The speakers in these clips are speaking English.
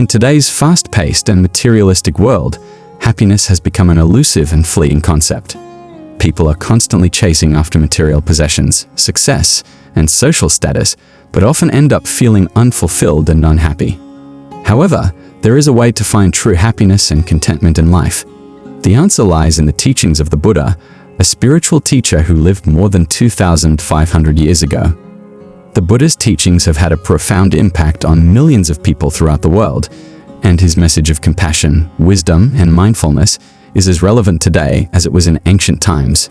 In today's fast-paced and materialistic world, happiness has become an elusive and fleeting concept. People are constantly chasing after material possessions, success, and social status, but often end up feeling unfulfilled and unhappy. However, there is a way to find true happiness and contentment in life. The answer lies in the teachings of the Buddha, a spiritual teacher who lived more than 2,500 years ago. The Buddha's teachings have had a profound impact on millions of people throughout the world, and his message of compassion, wisdom, and mindfulness is as relevant today as it was in ancient times.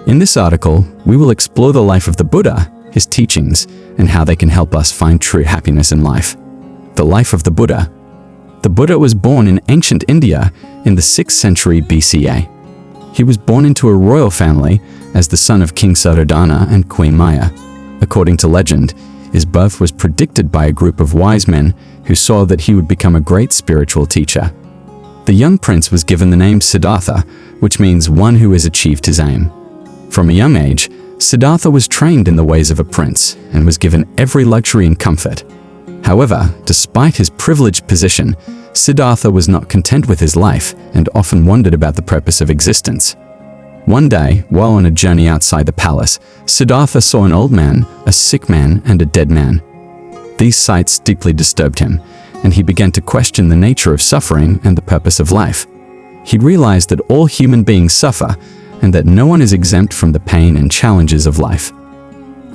In this article, we will explore the life of the Buddha, his teachings, and how they can help us find true happiness in life. The life of the Buddha. The Buddha was born in ancient India in the 6th century BCE. He was born into a royal family as the son of King Siddhartha and Queen Maya. According to legend, his birth was predicted by a group of wise men who saw that he would become a great spiritual teacher. The young prince was given the name Siddhartha, which means one who has achieved his aim. From a young age, Siddhartha was trained in the ways of a prince and was given every luxury and comfort. However, despite his privileged position, Siddhartha was not content with his life and often wondered about the purpose of existence. One day, while on a journey outside the palace, Siddhartha saw an old man, a sick man, and a dead man. These sights deeply disturbed him, and he began to question the nature of suffering and the purpose of life. He realized that all human beings suffer, and that no one is exempt from the pain and challenges of life.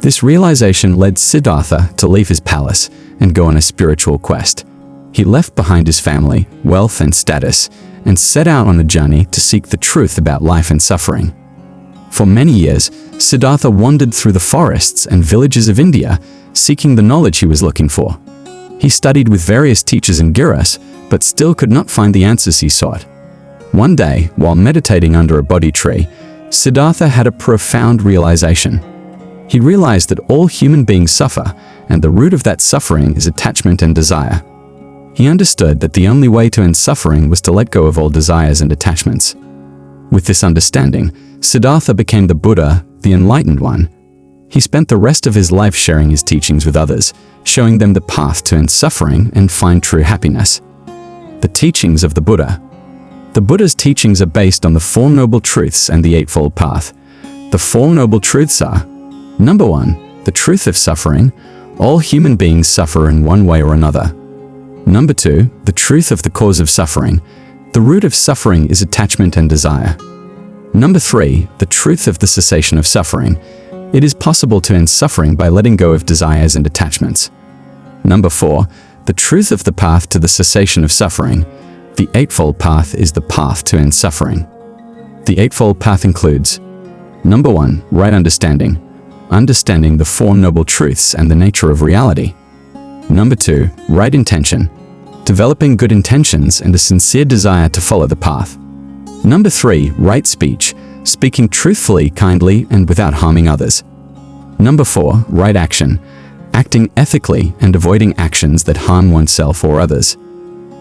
This realization led Siddhartha to leave his palace and go on a spiritual quest. He left behind his family, wealth, and status, and set out on a journey to seek the truth about life and suffering. For many years, Siddhartha wandered through the forests and villages of India, seeking the knowledge he was looking for. He studied with various teachers and gurus, but still could not find the answers he sought. One day, while meditating under a Bodhi tree, Siddhartha had a profound realization. He realized that all human beings suffer, and the root of that suffering is attachment and desire. He understood that the only way to end suffering was to let go of all desires and attachments. With this understanding, Siddhartha became the Buddha, the enlightened one. He spent the rest of his life sharing his teachings with others, showing them the path to end suffering and find true happiness. The teachings of the Buddha. The Buddha's teachings are based on the Four Noble Truths and the Eightfold Path. The Four Noble Truths are: Number 1, the truth of suffering. All human beings suffer in one way or another. Number 2, the truth of the cause of suffering. The root of suffering is attachment and desire. Number 3, the truth of the cessation of suffering. It is possible to end suffering by letting go of desires and attachments. Number 4, the truth of the path to the cessation of suffering. The Eightfold Path is the path to end suffering. The Eightfold Path includes: Number 1, right understanding. Understanding the Four Noble Truths and the nature of reality. Number 2, right intention. Developing good intentions and a sincere desire to follow the path. Number 3, right speech. Speaking truthfully, kindly, and without harming others. Number 4, right action. Acting ethically and avoiding actions that harm oneself or others.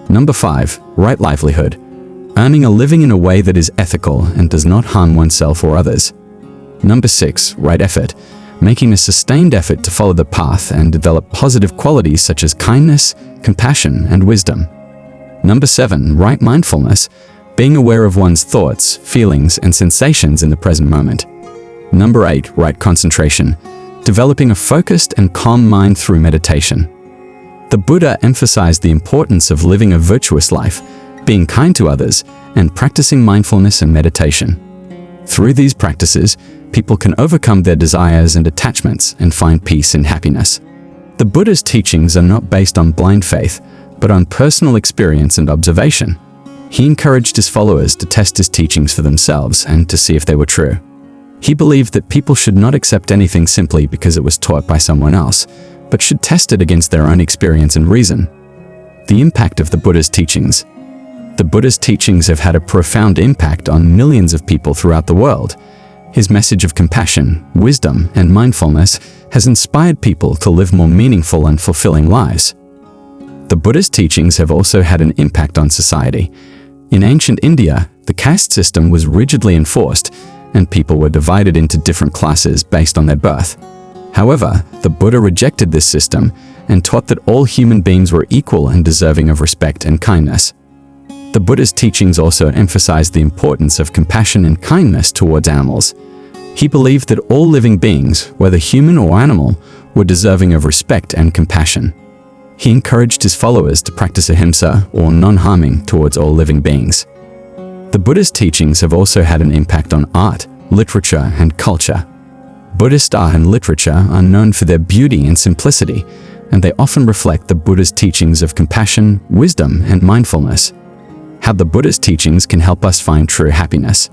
Number 5, right livelihood. Earning a living in a way that is ethical and does not harm oneself or others. Number 6, right effort. Making a sustained effort to follow the path and develop positive qualities such as kindness, compassion, and wisdom. Number 7, right mindfulness. Being aware of one's thoughts, feelings, and sensations in the present moment. Number 8, right concentration. Developing a focused and calm mind through meditation. The Buddha emphasized the importance of living a virtuous life, being kind to others, and practicing mindfulness and meditation. Through these practices, people can overcome their desires and attachments and find peace and happiness. The Buddha's teachings are not based on blind faith, but on personal experience and observation. He encouraged his followers to test his teachings for themselves and to see if they were true. He believed that people should not accept anything simply because it was taught by someone else, but should test it against their own experience and reason. The impact of the Buddha's teachings. The Buddha's teachings have had a profound impact on millions of people throughout the world. His message of compassion, wisdom, and mindfulness has inspired people to live more meaningful and fulfilling lives. The Buddha's teachings have also had an impact on society. In ancient India, the caste system was rigidly enforced, and people were divided into different classes based on their birth. However, the Buddha rejected this system and taught that all human beings were equal and deserving of respect and kindness. The Buddha's teachings also emphasized the importance of compassion and kindness towards animals. He believed that all living beings, whether human or animal, were deserving of respect and compassion. He encouraged his followers to practice ahimsa, or non-harming, towards all living beings. The Buddha's teachings have also had an impact on art, literature, and culture. Buddhist art and literature are known for their beauty and simplicity, and they often reflect the Buddha's teachings of compassion, wisdom, and mindfulness. How the Buddha's teachings can help us find true happiness.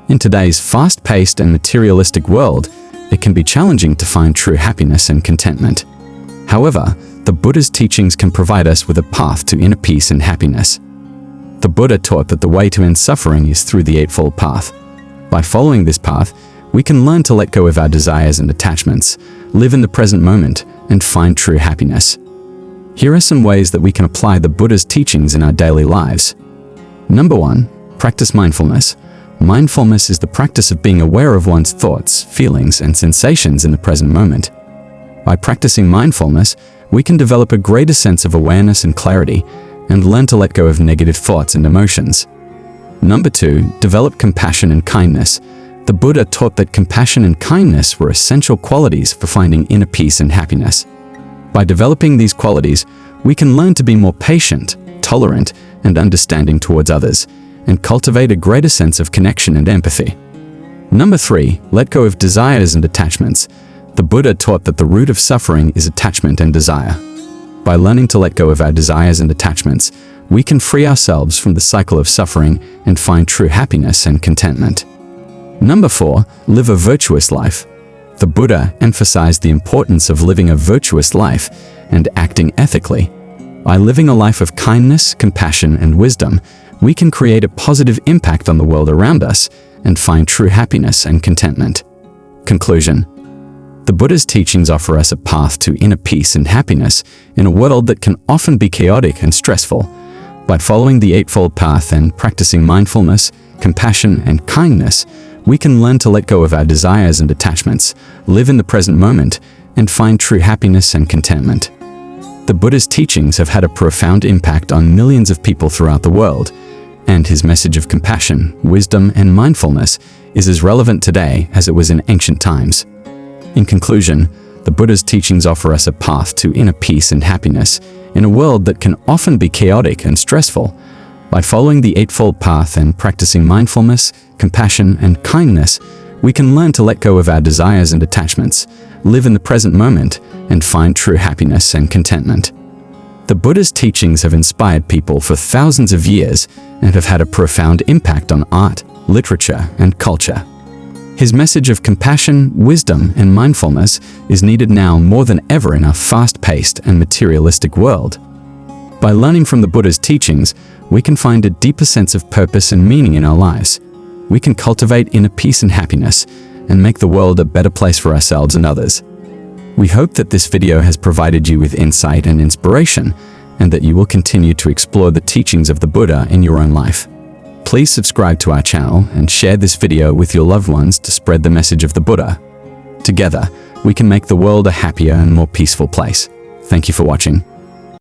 In today's fast-paced and materialistic world, it can be challenging to find true happiness and contentment. However, the Buddha's teachings can provide us with a path to inner peace and happiness. The Buddha taught that the way to end suffering is through the Eightfold Path. By following this path, we can learn to let go of our desires and attachments, live in the present moment, and find true happiness. Here are some ways that we can apply the Buddha's teachings in our daily lives. Number 1. Practice mindfulness. Mindfulness is the practice of being aware of one's thoughts, feelings, and sensations in the present moment. By practicing mindfulness, we can develop a greater sense of awareness and clarity, and learn to let go of negative thoughts and emotions. Number 2. Develop compassion and kindness. The Buddha taught that compassion and kindness were essential qualities for finding inner peace and happiness. By developing these qualities, we can learn to be more patient, tolerant, and understanding towards others, and cultivate a greater sense of connection and empathy. Number 3. Let go of desires and attachments. The Buddha taught that the root of suffering is attachment and desire. By learning to let go of our desires and attachments, we can free ourselves from the cycle of suffering and find true happiness and contentment. Number 4. Live a virtuous life. The Buddha emphasized the importance of living a virtuous life and acting ethically. By living a life of kindness, compassion, and wisdom, we can create a positive impact on the world around us and find true happiness and contentment. Conclusion. The Buddha's teachings offer us a path to inner peace and happiness in a world that can often be chaotic and stressful. By following the Eightfold Path and practicing mindfulness, compassion, and kindness, we can learn to let go of our desires and attachments, live in the present moment, and find true happiness and contentment. The Buddha's teachings have had a profound impact on millions of people throughout the world, and his message of compassion, wisdom, and mindfulness is as relevant today as it was in ancient times. In conclusion, the Buddha's teachings offer us a path to inner peace and happiness in a world that can often be chaotic and stressful. By following the Eightfold Path and practicing mindfulness, compassion, and kindness, we can learn to let go of our desires and attachments, live in the present moment, and find true happiness and contentment. The Buddha's teachings have inspired people for thousands of years and have had a profound impact on art, literature, and culture. His message of compassion, wisdom, and mindfulness is needed now more than ever in our fast-paced and materialistic world. By learning from the Buddha's teachings, we can find a deeper sense of purpose and meaning in our lives. We can cultivate inner peace and happiness and make the world a better place for ourselves and others. We hope that this video has provided you with insight and inspiration, and that you will continue to explore the teachings of the Buddha in your own life. Please subscribe to our channel and share this video with your loved ones to spread the message of the Buddha. Together, we can make the world a happier and more peaceful place. Thank you for watching.